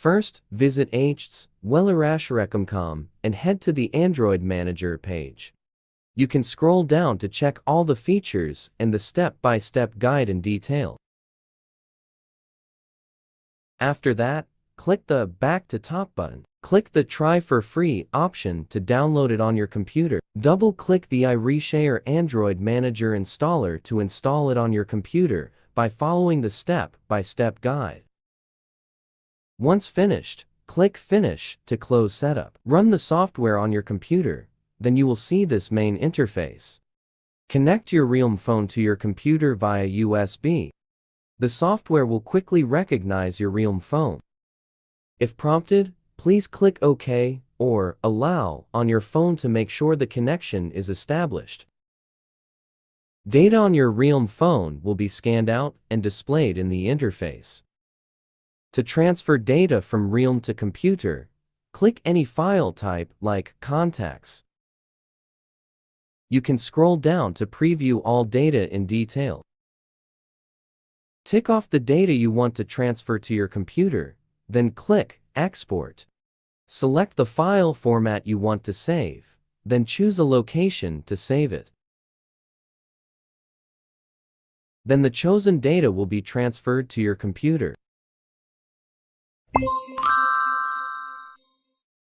First, visit iReaShare.com and head to the Android Manager page. You can scroll down to check all the features and the step-by-step guide in detail. After that, click the Back to Top button. Click the Try for Free option to download it on your computer. Double-click the iReaShare Android Manager installer to install it on your computer by following the step-by-step guide. Once finished, click Finish to close setup. Run the software on your computer, then you will see this main interface. Connect your realme phone to your computer via USB. The software will quickly recognize your realme phone. If prompted, please click OK or Allow on your phone to make sure the connection is established. Data on your realme phone will be scanned out and displayed in the interface. To transfer data from realme to computer, click any file type like Contacts. You can scroll down to preview all data in detail. Tick off the data you want to transfer to your computer, then click Export. Select the file format you want to save, then choose a location to save it. Then the chosen data will be transferred to your computer.